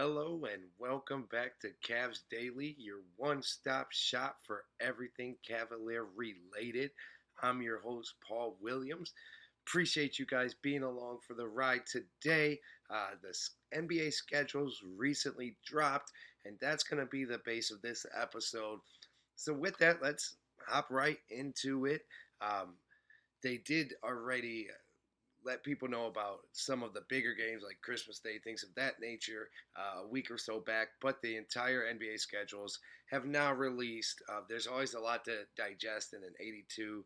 Hello and welcome back to Cavs Daily, your one-stop shop for everything Cavalier related. I'm your host, Paul Williams. Appreciate you guys being along for the ride today. The NBA schedules recently dropped, and that's going to be the base of this episode. So, with that, let's hop right into it. Um, they did already let people know about some of the bigger games like Christmas Day, things of that nature, a week or so back. But the entire NBA schedules have now released. There's always a lot to digest in an 82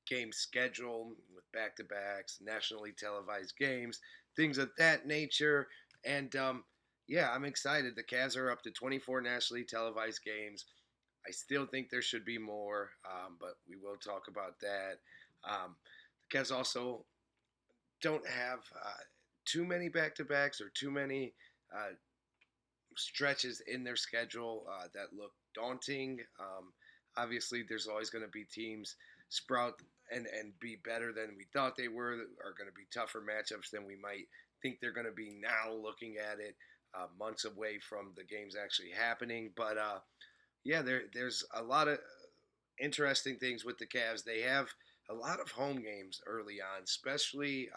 game schedule with back to backs, nationally televised games, things of that nature. And yeah, I'm excited. The Cavs are up to 24 nationally televised games. I still think there should be more, but we will talk about that. The Cavs also don't have too many back to backs or too many uh, stretches in their schedule that look daunting. Obviously, there's always going to be teams sprout and be better than we thought they were, are going to be tougher matchups than we might think they're going to be now looking at it months away from the games actually happening. But yeah, there's a lot of interesting things with the Cavs. They have a lot of home games early on, especially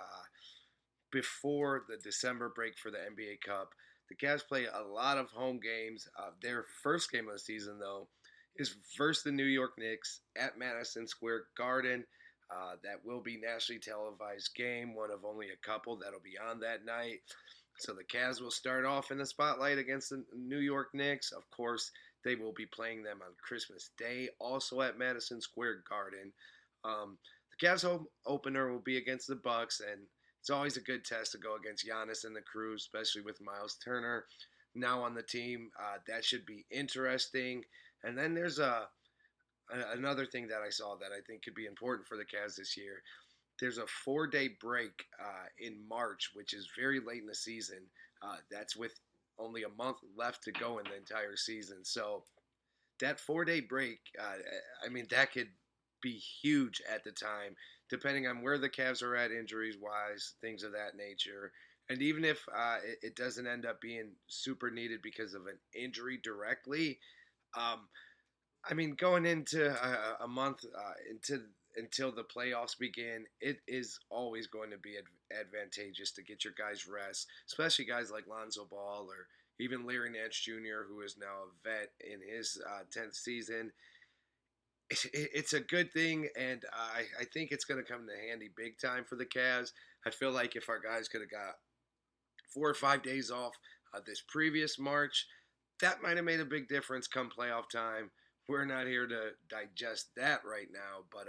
before the December break for the NBA Cup. The Cavs play a lot of home games. Their first game of the season, though, is versus the New York Knicks at Madison Square Garden. That will be nationally televised game, one of only a couple that'll be on that night. So the Cavs will start off in the spotlight against the New York Knicks. Of course, they will be playing them on Christmas Day, also at Madison Square Garden. The Cavs home opener will be against the Bucks, and it's always a good test to go against Giannis and the crew, especially with Miles Turner now on the team. That should be interesting. And then there's another thing that I saw that I think could be important for the Cavs this year. There's a 4-day break in March, which is very late in the season. That's with only a month left to go in the entire season. So that 4-day break, I mean, that could be huge at the time, depending on where the Cavs are at injuries wise, things of that nature. And even if it doesn't end up being super needed because of an injury directly, um, I mean, going into a month into until the playoffs begin, it is always going to be advantageous to get your guys rest, especially guys like Lonzo Ball or even Larry Nance Jr., who is now a vet in his 10th season. It's a good thing, and I think it's going to come in handy big time for the Cavs. I feel like if our guys could have got 4 or 5 days off this previous March, that might have made a big difference come playoff time. We're not here to digest that right now, but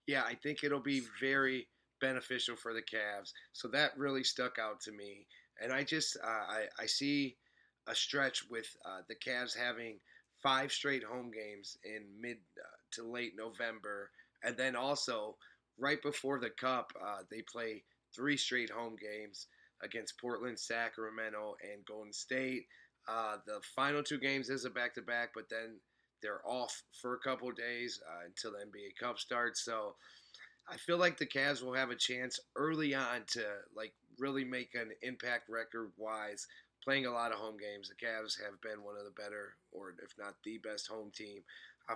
yeah, I think it'll be very beneficial for the Cavs. So that really stuck out to me, and I see a stretch with the Cavs having 5 straight home games in mid to late November, and then also right before the Cup, they play 3 straight home games against Portland, Sacramento, and Golden State. The final 2 games is a back-to-back, but then they're off for a couple of days until the NBA Cup starts. So I feel like the Cavs will have a chance early on to like really make an impact record-wise, playing a lot of home games. The Cavs have been one of the better, or if not the best, home team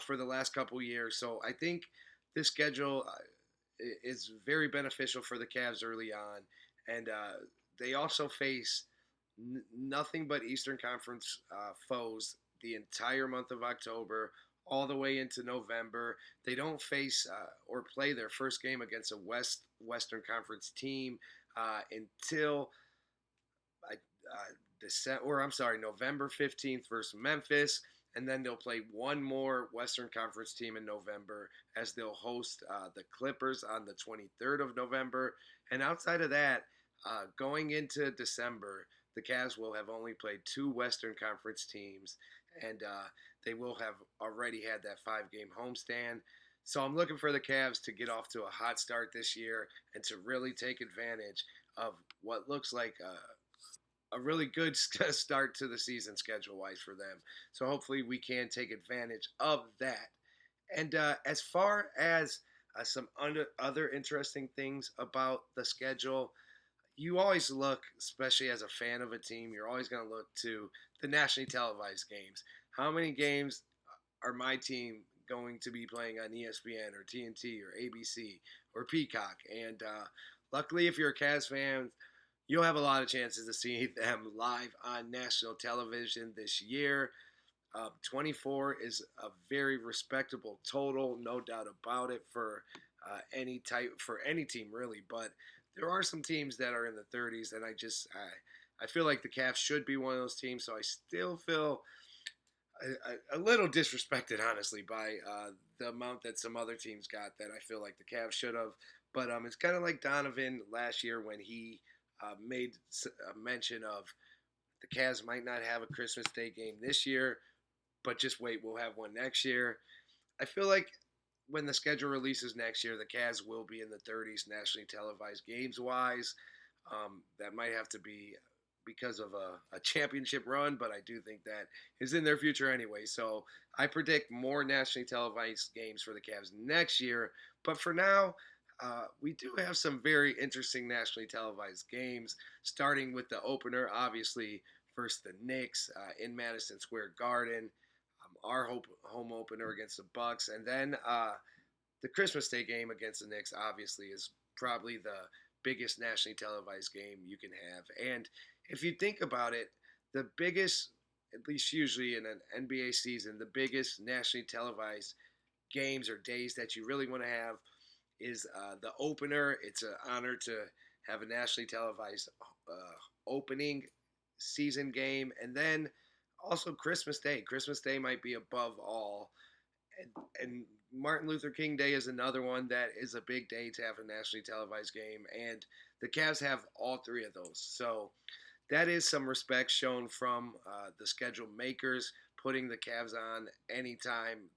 for the last couple of years. So I think this schedule is very beneficial for the Cavs early on, and they also face nothing but Eastern Conference foes the entire month of October, all the way into November. They don't face or play their first game against a Western Conference team until November 15th versus Memphis, and then they'll play one more Western Conference team in November as they'll host the Clippers on the 23rd of November. And outside of that, going into December, the Cavs will have only played 2 Western Conference teams, and they will have already had that 5-game homestand. So I'm looking for the Cavs to get off to a hot start this year and to really take advantage of what looks like a really good start to the season schedule-wise for them. So hopefully we can take advantage of that. And as far as some other interesting things about the schedule, you always look, especially as a fan of a team, you're always going to look to the nationally televised games. How many games are my team going to be playing on ESPN or TNT or ABC or Peacock? And luckily, if you're a Cavs fan, you'll have a lot of chances to see them live on national television this year. 24 is a very respectable total, no doubt about it, for any team really. But there are some teams that are in the 30s, and I feel like the Cavs should be one of those teams. So I still feel a little disrespected, honestly, by the amount that some other teams got that I feel like the Cavs should have. But it's kind of like Donovan last year when he made a mention of the Cavs might not have a Christmas Day game this year, but just wait, we'll have one next year. I feel like when the schedule releases next year, the Cavs will be in the 30s nationally televised games wise. That might have to be because of a championship run, but I do think that is in their future anyway. So I predict more nationally televised games for the Cavs next year. But for now, we do have some very interesting nationally televised games, starting with the opener, obviously, versus the Knicks in Madison Square Garden. Our home opener against the Bucks, and then the Christmas Day game against the Knicks obviously is probably the biggest nationally televised game you can have. And if you think about it, the biggest, at least usually in an NBA season, the biggest nationally televised games or days that you really want to have is the opener. It's an honor to have a nationally televised opening season game, and then also Christmas Day. Christmas Day might be above all, and Martin Luther King Day is another one that is a big day to have a nationally televised game, and the Cavs have all three of those. So that is some respect shown from the schedule makers, putting the Cavs on anytime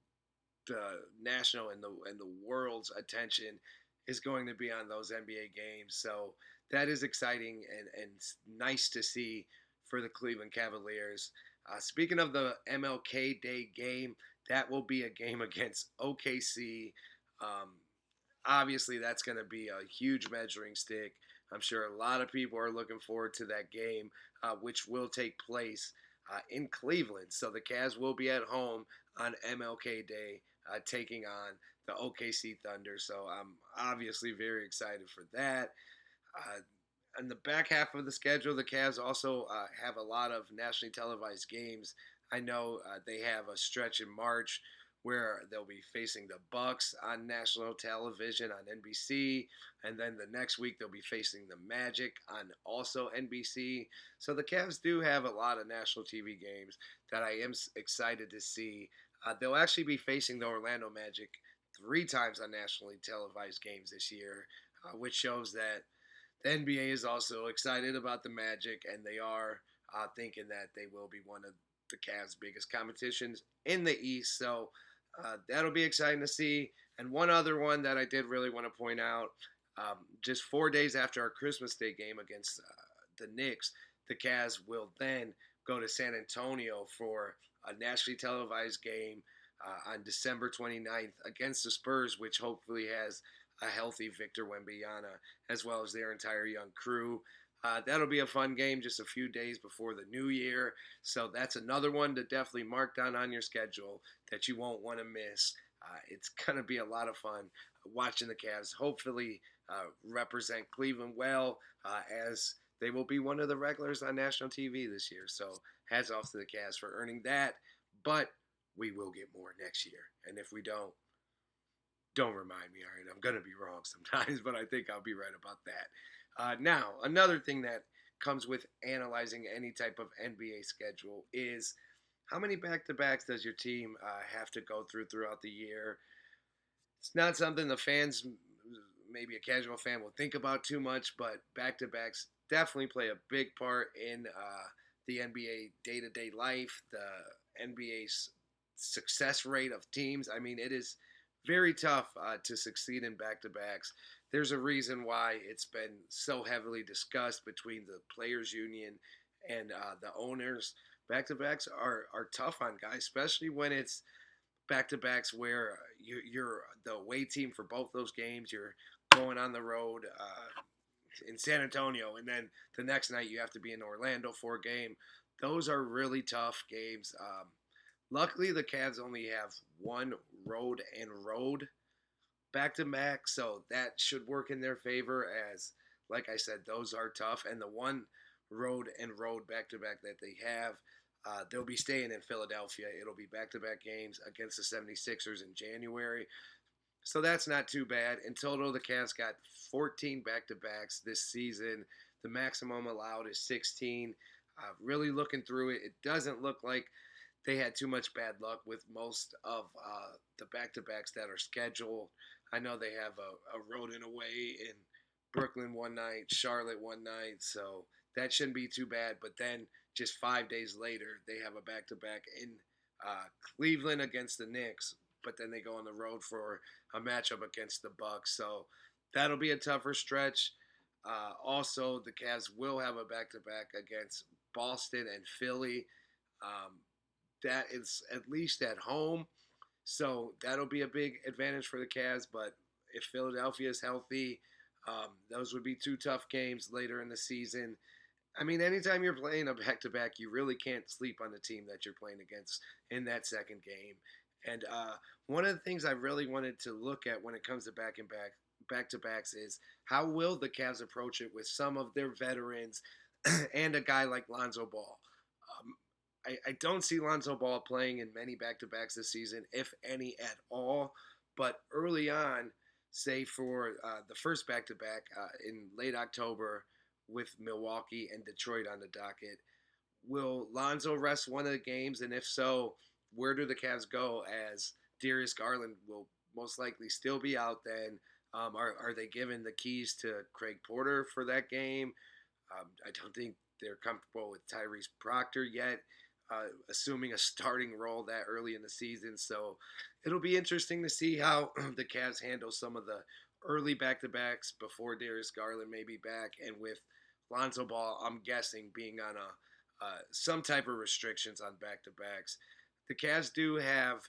the national and the world's attention is going to be on those NBA games. So that is exciting and nice to see for the Cleveland Cavaliers. Speaking of the MLK Day game, that will be a game against OKC. Um, Obviously, that's going to be a huge measuring stick. I'm sure a lot of people are looking forward to that game, which will take place in Cleveland. So the Cavs will be at home on MLK Day, taking on the OKC Thunder. So I'm obviously very excited for that. Uh, in the back half of the schedule, the Cavs also have a lot of nationally televised games. I know they have a stretch in March where they'll be facing the Bucks on national television on NBC, and then the next week they'll be facing the Magic on also NBC. So the Cavs do have a lot of national TV games that I am excited to see. They'll actually be facing the Orlando Magic three times on nationally televised games this year, which shows that the NBA is also excited about the Magic, and they are thinking that they will be one of the Cavs' biggest competitions in the East. So that'll be exciting to see. And one other one that I did really want to point out, just 4 days after our Christmas Day game against the Knicks, the Cavs will then go to San Antonio for a nationally televised game on December 29th against the Spurs, which hopefully has a healthy Victor Wembanyama as well as their entire young crew. That'll be a fun game just a few days before the new year. So that's another one to definitely mark down on your schedule that you won't want to miss. It's going to be a lot of fun watching the Cavs hopefully represent Cleveland well, as they will be one of the regulars on national TV this year. So hats off to the Cavs for earning that. But we will get more next year. And if we don't remind me. All right, I'm going to be wrong sometimes, but I think I'll be right about that. Now, another thing that comes with analyzing any type of NBA schedule is how many back-to-backs does your team have to go through throughout the year? It's not something the fans, maybe a casual fan, will think about too much, but back-to-backs definitely play a big part in the NBA day-to-day life, the NBA's success rate of teams. I mean, it is very tough to succeed in back-to-backs. There's a reason why it's been so heavily discussed between the players' union and the owners. Back-to-backs are tough on guys, especially when it's back-to-backs where you're the away team for both those games. You're going on the road. in San Antonio, and then the next night you have to be in Orlando for a game. Those are really tough games. Luckily, the Cavs only have one road back to back, so that should work in their favor. As like I said, those are tough, and the one road back to back that they have, they'll be staying in Philadelphia. It'll be back to back games against the 76ers in January. So that's not too bad. In total, the Cavs got 14 back to backs this season. The maximum allowed is 16. Really looking through it, it doesn't look like they had too much bad luck with most of the back to backs that are scheduled. I know they have a road and away in Brooklyn one night, Charlotte one night, so that shouldn't be too bad. But then just 5 days later, they have a back to back in Cleveland against the Knicks, but then they go on the road for a matchup against the Bucks. So that'll be a tougher stretch. Also, the Cavs will have a back to back against Boston and Philly. Um, that is at least at home. So that'll be a big advantage for the Cavs. But if Philadelphia is healthy, those would be two tough games later in the season. I mean, anytime you're playing a back to back, you really can't sleep on the team that you're playing against in that second game. And one of the things I really wanted to look at when it comes to back to backs is how will the Cavs approach it with some of their veterans and a guy like Lonzo Ball. I don't see Lonzo Ball playing in many back to backs this season, if any at all. But early on, say for the first back to back in late October with Milwaukee and Detroit on the docket, will Lonzo rest one of the games? And if so, where do the Cavs go as Darius Garland will most likely still be out then? Are they given the keys to Craig Porter for that game? I don't think they're comfortable with Tyrese Proctor yet, assuming a starting role that early in the season. So it'll be interesting to see how the Cavs handle some of the early back-to-backs before Darius Garland may be back. And with Lonzo Ball, I'm guessing, being on some type of restrictions on back-to-backs. The Cavs do have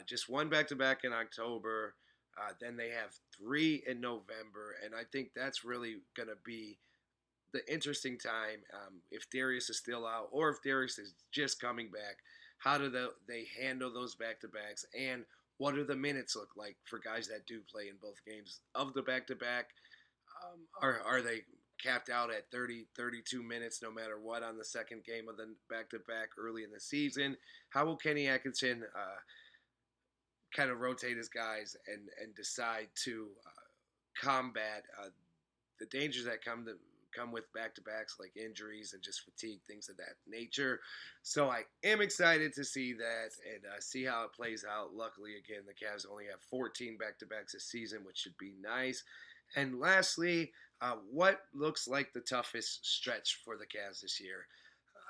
just one back-to-back in October. Then they have three in November. And I think that's really going to be the interesting time if Darius is still out or if Darius is just coming back. How do they handle those back-to-backs, and what do the minutes look like for guys that do play in both games of the back-to-back? Are they capped out at 30, 32 minutes no matter what on the second game of the back-to-back early in the season? How will Kenny Atkinson kind of rotate his guys and decide to combat the dangers that come with back-to-backs, like injuries and just fatigue, things of that nature? So I am excited to see that and see how it plays out. Luckily, again, the Cavs only have 14 back-to-backs this season, which should be nice. And lastly, what looks like the toughest stretch for the Cavs this year?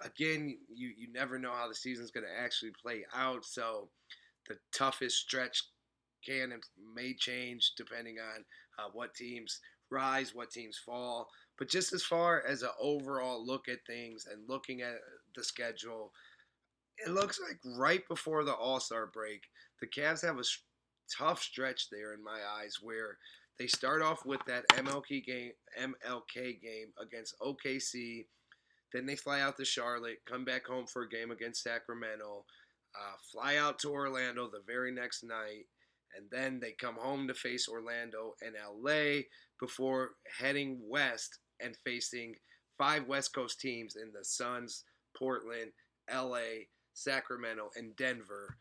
Again, you never know how the season's going to actually play out, so the toughest stretch can and may change depending on what teams rise, what teams fall. But just as far as an overall look at things and looking at the schedule, it looks like right before the All-Star break, the Cavs have a tough stretch there in my eyes, where they start off with that MLK game against OKC. Then they fly out to Charlotte, come back home for a game against Sacramento, fly out to Orlando the very next night, and then they come home to face Orlando and LA before heading west and facing 5 West Coast teams in the Suns, Portland, LA, Sacramento, and Denver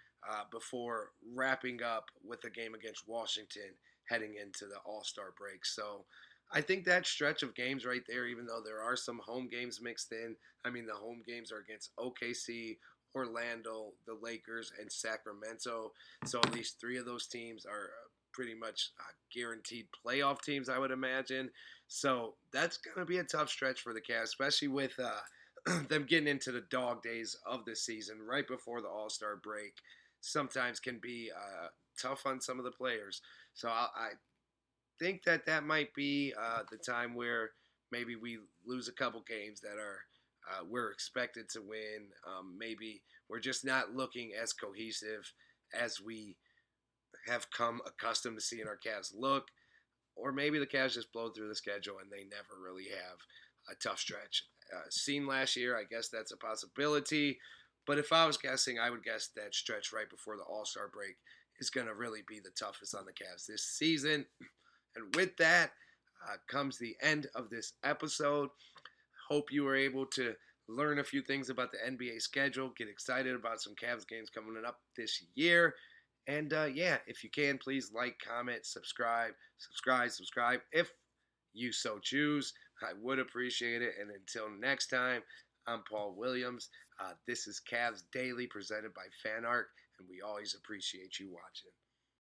before wrapping up with a game against Washington heading into the All-Star break. So I think that stretch of games right there, even though there are some home games mixed in, I mean, the home games are against OKC, Orlando, the Lakers, and Sacramento. So at least 3 of those teams are pretty much guaranteed playoff teams, I would imagine. So that's going to be a tough stretch for the Cavs, especially with them getting into the dog days of the season right before the All-Star break. Sometimes can be tough on some of the players. So I think that might be the time where maybe we lose a couple games that are we're expected to win. Maybe we're just not looking as cohesive as we have come accustomed to seeing our Cavs look. Or maybe the Cavs just blow through the schedule and they never really have a tough stretch. Seen last year, I guess that's a possibility. But if I was guessing, I would guess that stretch right before the All-Star break is going to really be the toughest on the Cavs this season. And with that comes the end of this episode. Hope you were able to learn a few things about the NBA schedule, get excited about some Cavs games coming up this year. And yeah, if you can, please like, comment, subscribe if you so choose. I would appreciate it. And until next time, I'm Paul Williams. This is Cavs Daily presented by Fan Art, and we always appreciate you watching.